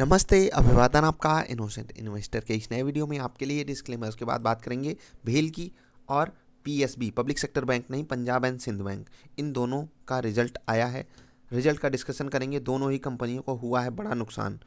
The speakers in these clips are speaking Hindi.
नमस्ते, अभिवादन आपका इनोसेंट इन्वेस्टर के इस नए वीडियो में आपके लिए डिस्क्लेमर। उसके बाद बात करेंगे भेल की और पीएसबी पब्लिक सेक्टर बैंक नहीं, पंजाब एंड सिंध बैंक, इन दोनों का रिजल्ट आया है। रिजल्ट का डिस्कशन करेंगे। दोनों ही कंपनियों को हुआ है बड़ा नुकसान।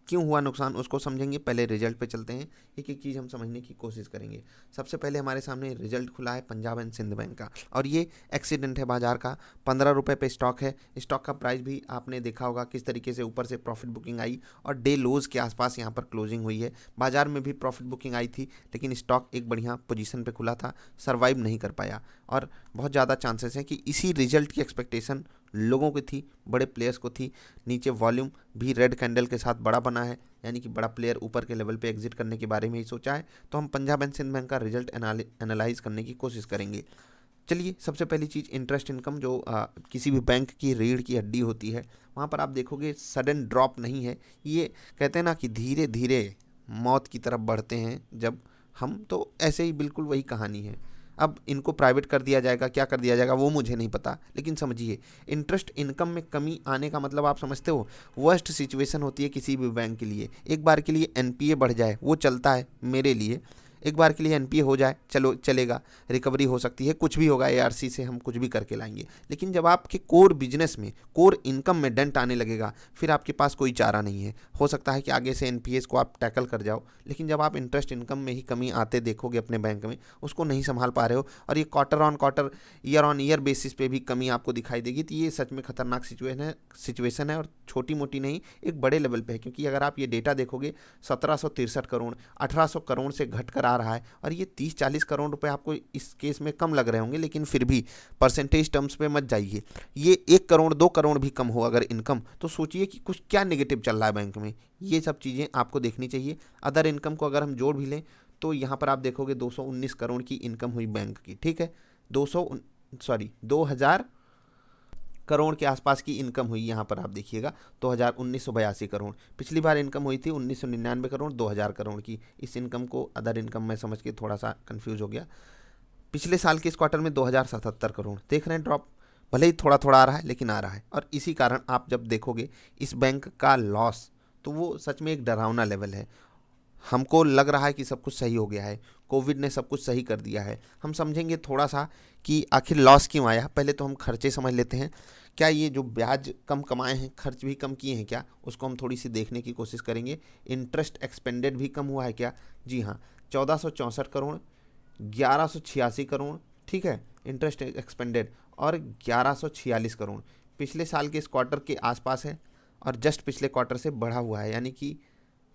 क्यों हुआ नुकसान उसको समझेंगे। पहले रिजल्ट पे चलते हैं, एक एक चीज़ हम समझने की कोशिश करेंगे। सबसे पहले हमारे सामने रिजल्ट खुला है पंजाब एंड सिंध बैंक का, और ये एक्सीडेंट है बाजार का। 15 रुपये पे स्टॉक है। स्टॉक का प्राइस भी आपने देखा होगा किस तरीके से ऊपर से प्रॉफिट बुकिंग आई और डे लोज के आसपास यहाँ पर क्लोजिंग हुई है। बाजार में भी प्रॉफिट बुकिंग आई थी, लेकिन स्टॉक एक बढ़िया पोजीशन पे खुला था, सर्वाइव नहीं कर पाया। और बहुत ज़्यादा चांसेस हैं कि इसी रिजल्ट की एक्सपेक्टेशन लोगों की थी, बड़े प्लेयर्स को थी। नीचे वॉल्यूम भी रेड कैंडल के साथ बड़ा बना है, यानी कि बड़ा प्लेयर ऊपर के लेवल पे एग्जिट करने के बारे में ही सोचा है। तो हम पंजाब एंड सिंध बैंक का रिजल्ट एनालाइज करने की कोशिश करेंगे। चलिए, सबसे पहली चीज़ इंटरेस्ट इनकम, जो किसी भी बैंक की रीढ़ की हड्डी होती है, वहाँ पर आप देखोगे सडन ड्रॉप नहीं है। ये कहते हैं ना कि धीरे धीरे मौत की तरफ बढ़ते हैं जब हम, तो ऐसे ही बिल्कुल वही कहानी है। अब इनको प्राइवेट कर दिया जाएगा, क्या कर दिया जाएगा वो मुझे नहीं पता, लेकिन समझिए इंटरेस्ट इनकम में कमी आने का मतलब आप समझते हो, वर्स्ट सिचुएशन होती है किसी भी बैंक के लिए। एक बार के लिए एनपीए बढ़ जाए वो चलता है मेरे लिए, एक बार के लिए एनपीए हो जाए चलो चलेगा, रिकवरी हो सकती है, कुछ भी होगा, एआरसी से हम कुछ भी करके लाएंगे। लेकिन जब आपके कोर बिजनेस में, कोर इनकम में डेंट आने लगेगा, फिर आपके पास कोई चारा नहीं है। हो सकता है कि आगे से एनपीएस को आप टैकल कर जाओ, लेकिन जब आप इंटरेस्ट इनकम में ही कमी आते देखोगे अपने बैंक में, उसको नहीं संभाल पा रहे हो, और ये quarter on quarter, year on year basis पे भी कमी आपको दिखाई देगी, तो ये सच में खतरनाक सिचुएशन है और छोटी मोटी नहीं, एक बड़े लेवल पे है। क्योंकि अगर आप ये डेटा देखोगे, 1763 करोड़ 1800 करोड़ से घट कर आ रहा है, और ये 30-40 करोड़ रुपए आपको इस केस में कम लग रहे होंगे, लेकिन फिर भी परसेंटेज टर्म्स पे मत जाइए। ये 1 करोड़ 2 करोड़ भी कम हो अगर इनकम, तो सोचिए कि कुछ क्या नेगेटिव चल रहा है बैंक में। ये सब चीज़ें आपको देखनी चाहिए। अदर इनकम को अगर हम जोड़ भी लें तो यहाँ पर आप देखोगे 219 करोड़ की इनकम हुई बैंक की, ठीक है। 2000 करोड़ के आसपास की इनकम हुई, यहाँ पर आप देखिएगा 1982 करोड़। पिछली बार इनकम हुई थी 1999 करोड़, 2000 करोड़ की। इस इनकम को अदर इनकम में समझ के थोड़ा सा कंफ्यूज हो गया। पिछले साल के इस क्वार्टर में 2077 करोड़, देख रहे हैं ड्रॉप, भले ही थोड़ा थोड़ा आ रहा है लेकिन आ रहा है। और इसी कारण आप जब देखोगे इस बैंक का लॉस, तो वो सच में एक डरावना लेवल है। हमको लग रहा है कि सब कुछ सही हो गया है, कोविड ने सब कुछ सही कर दिया है। हम समझेंगे थोड़ा सा कि आखिर लॉस क्यों आया। पहले तो हम खर्चे समझ लेते हैं। क्या ये जो ब्याज कम कमाए हैं, खर्च भी कम किए हैं क्या, उसको हम थोड़ी सी देखने की कोशिश करेंगे। इंटरेस्ट एक्सपेंडेड भी कम हुआ है क्या? जी हाँ, 1464 करोड़, 1186 करोड़, ठीक है, इंटरेस्ट एक्सपेंडेड, और 1146 करोड़ पिछले साल के इस क्वार्टर के आसपास है, और जस्ट पिछले क्वार्टर से बढ़ा हुआ है, यानी कि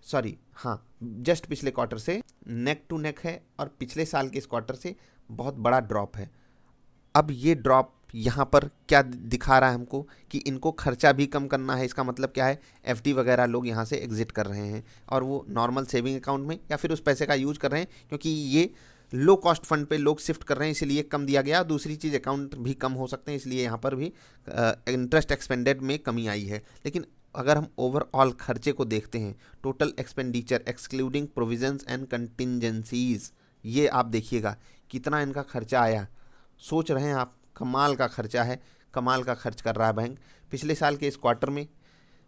सॉरी हाँ, जस्ट पिछले क्वार्टर से नेक टू नेक है, और पिछले साल के इस क्वार्टर से बहुत बड़ा ड्रॉप है। अब ये ड्रॉप यहाँ पर क्या दिखा रहा है हमको कि इनको खर्चा भी कम करना है। इसका मतलब क्या है, एफडी वगैरह लोग यहाँ से एग्जिट कर रहे हैं, और वो नॉर्मल सेविंग अकाउंट में या फिर उस पैसे का यूज कर रहे हैं, क्योंकि ये लो कॉस्ट फंड पे लोग शिफ्ट कर रहे हैं, इसलिए कम दिया गया। दूसरी चीज़, अकाउंट भी कम हो सकते हैं, इसलिए यहाँ पर भी इंटरेस्ट एक्सपेंडेड में कमी आई है। लेकिन अगर हम ओवरऑल खर्चे को देखते हैं, total expenditure excluding provisions and contingencies, ये आप देखिएगा कितना इनका खर्चा आया। सोच रहे हैं आप, कमाल का खर्चा है, कमाल का खर्च कर रहा है बैंक। पिछले साल के इस क्वार्टर में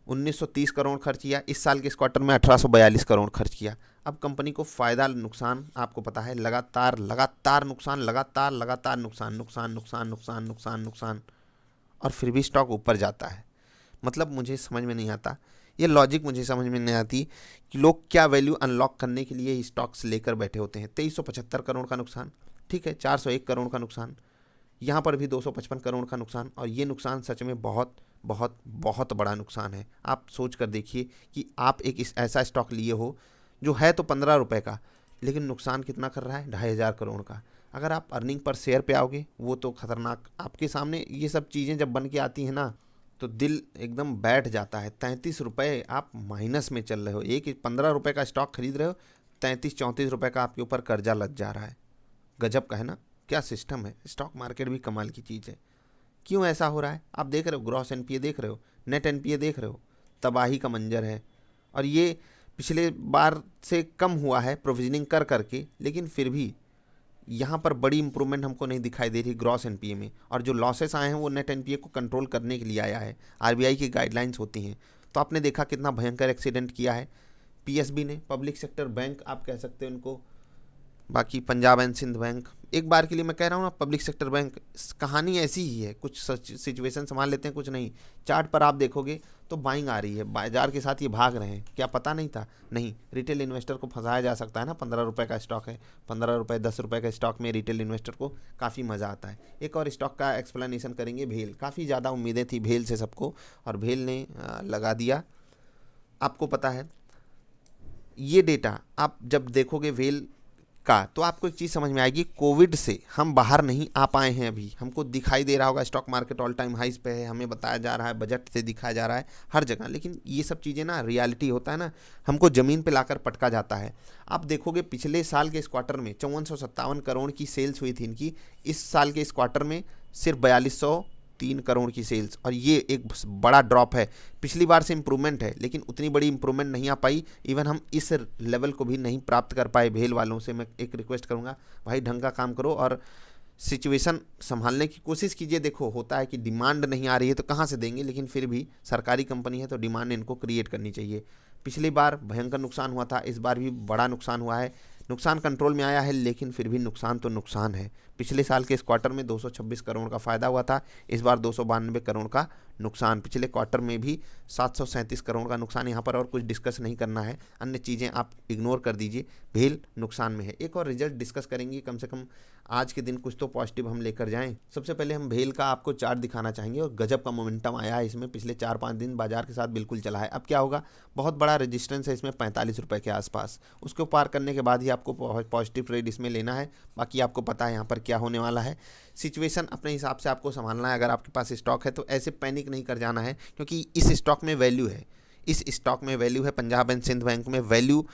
1930 करोड़ खर्च किया, इस साल के इस क्वार्टर में 1842 करोड़ खर्च किया। अब कंपनी को फ़ायदा नुकसान आपको पता है, लगातार लगातार नुकसान, लगातार लगातार नुकसान, नुकसान नुकसान नुकसान नुकसान नुकसान, और फिर भी स्टॉक ऊपर जाता है। मतलब मुझे समझ में नहीं आता, ये लॉजिक मुझे समझ में नहीं आती कि लोग क्या वैल्यू अनलॉक करने के लिए स्टॉक्स लेकर बैठे होते हैं। 2375 करोड़ का नुकसान, ठीक है, 401 करोड़ का नुकसान, यहाँ पर भी 255 करोड़ का नुकसान, और ये नुकसान सच में बहुत बहुत बहुत बड़ा नुकसान है। आप सोच कर देखिए कि आप एक ऐसा स्टॉक लिए हो जो है तो 15 रुपये का, लेकिन नुकसान कितना कर रहा है, 2500 करोड़ का। अगर आप अर्निंग पर शेयर पे आओगे, वो तो खतरनाक। आपके सामने ये सब चीज़ें जब बन के आती हैं ना, तो दिल एकदम बैठ जाता है। 33 रुपये आप माइनस में चल रहे हो, एक 15 रुपये का स्टॉक खरीद रहे हो, 33-34 रुपये का आपके ऊपर कर्जा लग जा रहा है। गजब का है ना, क्या सिस्टम है। स्टॉक मार्केट भी कमाल की चीज़ है। क्यों ऐसा हो रहा है? आप देख रहे हो, ग्रॉस एनपीए देख रहे हो, नेट एनपीए देख रहे हो, तबाही का मंजर है। और ये पिछले बार से कम हुआ है प्रोविजनिंग कर करके, लेकिन फिर भी यहाँ पर बड़ी इंप्रूवमेंट हमको नहीं दिखाई दे रही ग्रॉस एनपीए में। और जो लॉसेस आए हैं वो नेट एनपीए को कंट्रोल करने के लिए आया है। आरबीआई की गाइडलाइंस होती हैं, तो आपने देखा कितना भयंकर एक्सीडेंट किया है पीएसबी ने, पब्लिक सेक्टर बैंक आप कह सकते हो उनको। बाकी पंजाब एंड सिंध बैंक, एक बार के लिए मैं कह रहा हूँ ना, पब्लिक सेक्टर बैंक कहानी ऐसी ही है, कुछ सिचुएशन संभाल लेते हैं कुछ नहीं। चार्ट पर आप देखोगे तो बाइंग आ रही है, बाजार के साथ ये भाग रहे हैं, क्या पता नहीं था? नहीं, रिटेल इन्वेस्टर को फंसाया जा सकता है ना। 15 रुपये का स्टॉक है, 15 रुपये 10 रुपये का स्टॉक में रिटेल इन्वेस्टर को काफ़ी मज़ा आता है। एक और स्टॉक का एक्सप्लेनेशन करेंगे, भेल। काफ़ी ज़्यादा उम्मीदें थी भेल से सबको, और भेल ने लगा दिया। आपको पता है ये डेटा आप जब देखोगे वेल का, तो आपको एक चीज़ समझ में आएगी, कोविड से हम बाहर नहीं आ पाए हैं अभी। हमको दिखाई दे रहा होगा स्टॉक मार्केट ऑल टाइम हाइस पे है, हमें बताया जा रहा है, बजट से दिखाया जा रहा है हर जगह, लेकिन ये सब चीज़ें ना रियलिटी होता है ना, हमको ज़मीन पे लाकर पटका जाता है। आप देखोगे पिछले साल के इस क्वार्टर में 5457 करोड़ की सेल्स हुई थी इनकी, इस साल के इस क्वार्टर में सिर्फ 4203 करोड़ की सेल्स, और ये एक बड़ा ड्रॉप है। पिछली बार से इम्प्रूवमेंट है, लेकिन उतनी बड़ी इम्प्रूवमेंट नहीं आ पाई। इवन हम इस लेवल को भी नहीं प्राप्त कर पाए। भेल वालों से मैं एक रिक्वेस्ट करूंगा, भाई ढंग का काम करो और सिचुएशन संभालने की कोशिश कीजिए। देखो होता है कि डिमांड नहीं आ रही है तो कहाँ से देंगे, लेकिन फिर भी सरकारी कंपनी है तो डिमांड इनको क्रिएट करनी चाहिए। पिछली बार भयंकर नुकसान हुआ था, इस बार भी बड़ा नुकसान हुआ है। नुकसान कंट्रोल में आया है, लेकिन फिर भी नुकसान तो नुकसान है। पिछले साल के इस क्वार्टर में 226 करोड़ का फ़ायदा हुआ था, इस बार 292 करोड़ का नुकसान। पिछले क्वार्टर में भी 737 करोड़ का नुकसान। यहाँ पर और कुछ डिस्कस नहीं करना है, अन्य चीज़ें आप इग्नोर कर दीजिए। भेल नुकसान में है। एक और रिजल्ट डिस्कस करेंगे, कम से कम आज के दिन कुछ तो पॉजिटिव हम लेकर जाएं। सबसे पहले हम भेल का आपको चार्ट दिखाना चाहेंगे, और गजब का मोमेंटम आया है इसमें। पिछले 4-5 दिन बाजार के साथ बिल्कुल चला है। अब क्या होगा, बहुत बड़ा रेजिस्टेंस है इसमें 45 रुपये के आसपास, उसको पार करने के बाद ही आपको पॉजिटिव ट्रेड इसमें लेना है। बाकी आपको पता है यहाँ पर क्या होने वाला है। सिचुएशन अपने हिसाब से आपको संभालना है। अगर आपके पास स्टॉक है तो ऐसे पैनिक नहीं कर जाना है, क्योंकि इस स्टॉक में वैल्यू है, इस स्टॉक में वैल्यू है। पंजाब एंड सिंध बैंक में वैल्यू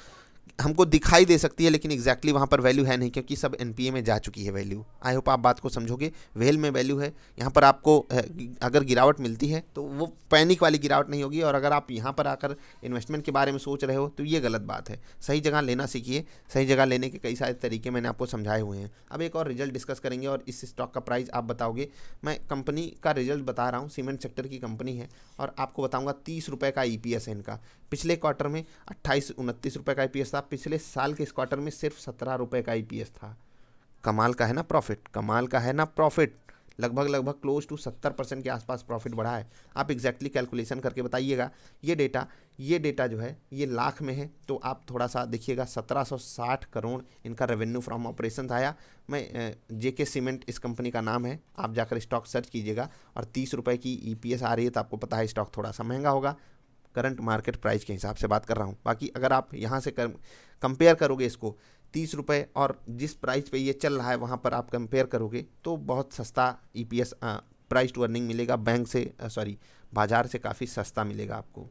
हमको दिखाई दे सकती है, लेकिन एग्जैक्टली वहाँ पर वैल्यू है नहीं, क्योंकि सब एनपीए में जा चुकी है वैल्यू। आई होप आप बात को समझोगे। वेल में वैल्यू है। यहाँ पर आपको अगर गिरावट मिलती है तो वो पैनिक वाली गिरावट नहीं होगी, और अगर आप यहाँ पर आकर इन्वेस्टमेंट के बारे में सोच रहे हो तो ये गलत बात है। सही जगह लेना सीखिए। सही जगह लेने के कई सारे तरीके मैंने आपको समझाए हुए हैं। अब एक और रिजल्ट डिस्कस करेंगे, और इस स्टॉक का प्राइस आप बताओगे। मैं कंपनी का रिजल्ट बता रहा हूँ, सीमेंट सेक्टर की कंपनी है, और आपको बताऊँगा 30 रुपये का ईपीएस है इनका। पिछले क्वार्टर में 28-29 रुपये का ईपीएस था। पिछले साल के इस क्वार्टर में सिर्फ 17 रुपये का ईपीएस था। कमाल का है ना प्रॉफिट, कमाल का है ना प्रॉफिट। लगभग क्लोज टू 70% के आसपास प्रॉफिट बढ़ा है। आप एग्जैक्टली कैलकुलेशन करके बताइएगा। ये डेटा जो है ये लाख में है, तो आप थोड़ा सा देखिएगा। 1760 करोड़ इनका रेवेन्यू फ्रॉम ऑपरेशन आया। मैं जेके सीमेंट इस कंपनी का नाम है, आप जाकर स्टॉक सर्च कीजिएगा। और 30 रुपये की ईपीएस आ रही है, तो आपको पता है स्टॉक थोड़ा सा महंगा होगा। करंट मार्केट प्राइस के हिसाब से बात कर रहा हूँ। बाकी अगर आप यहाँ से कंपेयर करोगे इसको 30 रुपये और जिस प्राइस पे ये चल रहा है वहाँ पर आप कंपेयर करोगे तो बहुत सस्ता ईपीएस प्राइस टू अर्निंग मिलेगा। बैंक से बाजार से काफ़ी सस्ता मिलेगा आपको।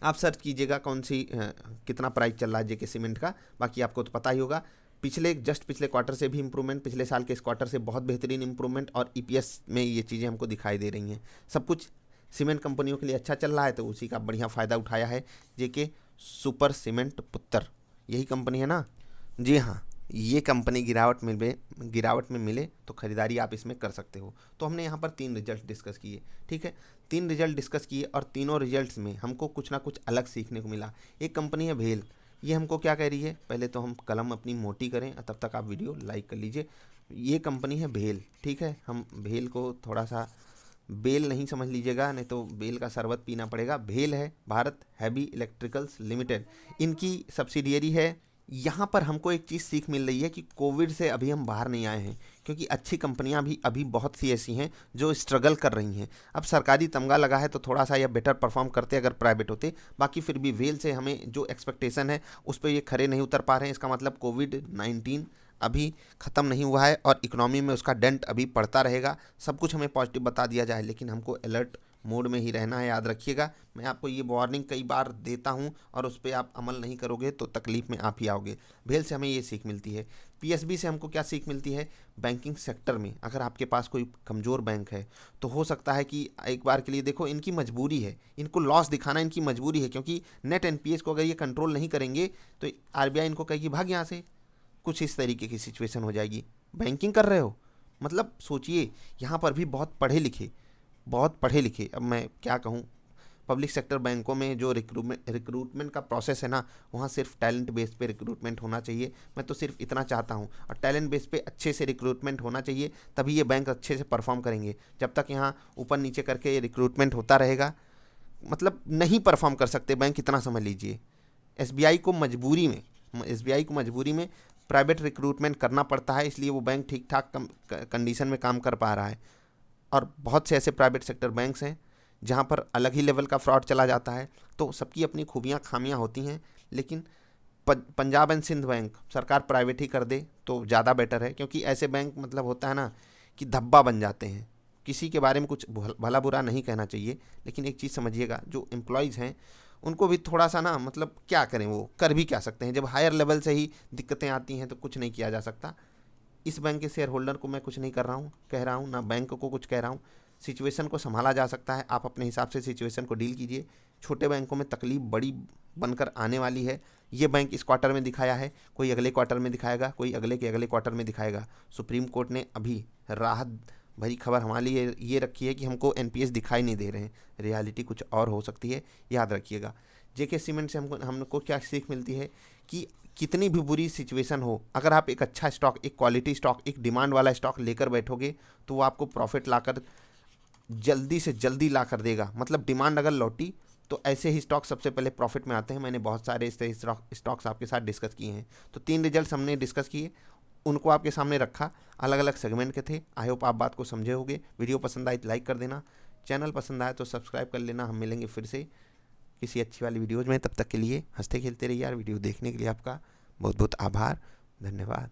आप सर्च कीजिएगा कौन सी कितना प्राइस चल रहा है जेके सीमेंट का। बाकी आपको तो पता ही होगा। पिछले क्वार्टर से भी इम्प्रूवमेंट, पिछले साल के इस क्वार्टर से बहुत बेहतरीन इम्प्रूवमेंट, और ईपीएस में ये चीज़ें हमको दिखाई दे रही हैं। सब कुछ सीमेंट कंपनियों के लिए अच्छा चल रहा है, तो उसी का बढ़िया फ़ायदा उठाया है जेके सुपर सीमेंट पुत्र, यही कंपनी है ना। जी हाँ, ये कंपनी गिरावट में मिले तो ख़रीदारी आप इसमें कर सकते हो। तो हमने यहाँ पर 3 रिजल्ट डिस्कस किए, ठीक है। 3 रिजल्ट डिस्कस किए, और तीनों रिजल्ट्स में हमको कुछ ना कुछ अलग सीखने को मिला। एक कंपनी है भेल, ये हमको क्या कह रही है, पहले तो हम कलम अपनी मोटी करें, तब तक आप वीडियो लाइक कर लीजिए। ये कंपनी है भेल, ठीक है। हम भेल को थोड़ा सा बेल नहीं समझ लीजिएगा, नहीं तो बेल का शरबत पीना पड़ेगा। भेल है भारत हैवी इलेक्ट्रिकल्स लिमिटेड, इनकी सब्सिडियरी है। यहाँ पर हमको एक चीज़ सीख मिल रही है कि कोविड से अभी हम बाहर नहीं आए हैं, क्योंकि अच्छी कंपनियां भी अभी बहुत सी ऐसी हैं जो स्ट्रगल कर रही हैं। अब सरकारी तमगा लगा है तो थोड़ा सा यह बेटर परफॉर्म करते अगर प्राइवेट होते। बाकी फिर भी वेल से हमें जो एक्सपेक्टेशन है उस पर ये खरे नहीं उतर पा रहे हैं। इसका मतलब कोविड-19 अभी ख़त्म नहीं हुआ है, और इकोनॉमी में उसका डेंट अभी पड़ता रहेगा। सब कुछ हमें पॉजिटिव बता दिया जाए, लेकिन हमको अलर्ट मोड में ही रहना है। याद रखिएगा, मैं आपको ये वार्निंग कई बार देता हूँ, और उस पर आप अमल नहीं करोगे तो तकलीफ में आप ही आओगे। भेल से हमें ये सीख मिलती है। पीएसबी से हमको क्या सीख मिलती है, बैंकिंग सेक्टर में अगर आपके पास कोई कमज़ोर बैंक है तो हो सकता है कि एक बार के लिए देखो, इनकी मजबूरी है, इनको लॉस दिखाना इनकी मजबूरी है, क्योंकि नेट एनपीएस को अगर ये कंट्रोल नहीं करेंगे तो आरबीआई इनको कहेगी भाग यहाँ से। कुछ इस तरीके की सिचुएशन हो जाएगी। बैंकिंग कर रहे हो, मतलब सोचिए, यहाँ पर भी बहुत पढ़े लिखे, अब मैं क्या कहूँ, पब्लिक सेक्टर बैंकों में जो रिक्रूटमेंट का प्रोसेस है ना, वहाँ सिर्फ टैलेंट बेस पे रिक्रूटमेंट होना चाहिए। मैं तो सिर्फ इतना चाहता हूँ, और टैलेंट बेस पे अच्छे से रिक्रूटमेंट होना चाहिए, तभी ये बैंक अच्छे से परफॉर्म करेंगे। जब तक यहाँ ऊपर नीचे करके रिक्रूटमेंट होता रहेगा, मतलब नहीं परफॉर्म कर सकते बैंक, इतना समझ लीजिए। एसबीआई को मजबूरी में प्राइवेट रिक्रूटमेंट करना पड़ता है, इसलिए वो बैंक ठीक ठाक कंडीशन में काम कर पा रहा है। और बहुत से ऐसे प्राइवेट सेक्टर बैंक्स हैं जहाँ पर अलग ही लेवल का फ्रॉड चला जाता है। तो सबकी अपनी खूबियाँ खामियाँ होती हैं, लेकिन पंजाब एंड सिंध बैंक सरकार प्राइवेट ही कर दे तो ज़्यादा बेटर है, क्योंकि ऐसे बैंक मतलब होता है ना कि धब्बा बन जाते हैं। किसी के बारे में कुछ भला बुरा नहीं कहना चाहिए, लेकिन एक चीज़ समझिएगा, जो एम्प्लॉयज़ हैं उनको भी थोड़ा सा ना, मतलब क्या करें, वो कर भी क्या सकते हैं। जब हायर लेवल से ही दिक्कतें आती हैं तो कुछ नहीं किया जा सकता। इस बैंक के शेयर होल्डर को मैं कुछ नहीं कह रहा हूँ, ना बैंक को कुछ कह रहा हूँ। सिचुएशन को संभाला जा सकता है, आप अपने हिसाब से सिचुएशन को डील कीजिए। छोटे बैंकों में तकलीफ बड़ी बनकर आने वाली है। ये बैंक इस क्वार्टर में दिखाया है, कोई अगले क्वार्टर में दिखाएगा, कोई अगले के अगले क्वार्टर में दिखाएगा। सुप्रीम कोर्ट ने अभी राहत भरी खबर हमारे लिए ये रखी है कि हमको एनपीएस दिखाई नहीं दे रहे हैं, रियलिटी कुछ और हो सकती है, याद रखिएगा। जेके सीमेंट से हमको क्या सीख मिलती है कि कितनी भी बुरी सिचुएशन हो, अगर आप एक अच्छा स्टॉक, एक क्वालिटी स्टॉक, एक डिमांड वाला स्टॉक लेकर बैठोगे तो वो आपको प्रॉफिट लाकर जल्दी से जल्दी ला कर देगा। मतलब डिमांड अगर लौटी तो ऐसे ही स्टॉक सबसे पहले प्रॉफिट में आते हैं। मैंने बहुत सारे ऐसे स्टॉक्स आपके साथ डिस्कस किए हैं। तो 3 रिजल्ट्स हमने डिस्कस किए, उनको आपके सामने रखा, अलग अलग सेगमेंट के थे। आई होप आप बात को समझे होंगे। वीडियो पसंद आए तो लाइक कर देना, चैनल पसंद आए तो सब्सक्राइब कर लेना। हम मिलेंगे फिर से किसी अच्छी वाली वीडियोज़ में, तब तक के लिए हंसते खेलते रहिए यार। वीडियो देखने के लिए आपका बहुत बहुत आभार, धन्यवाद।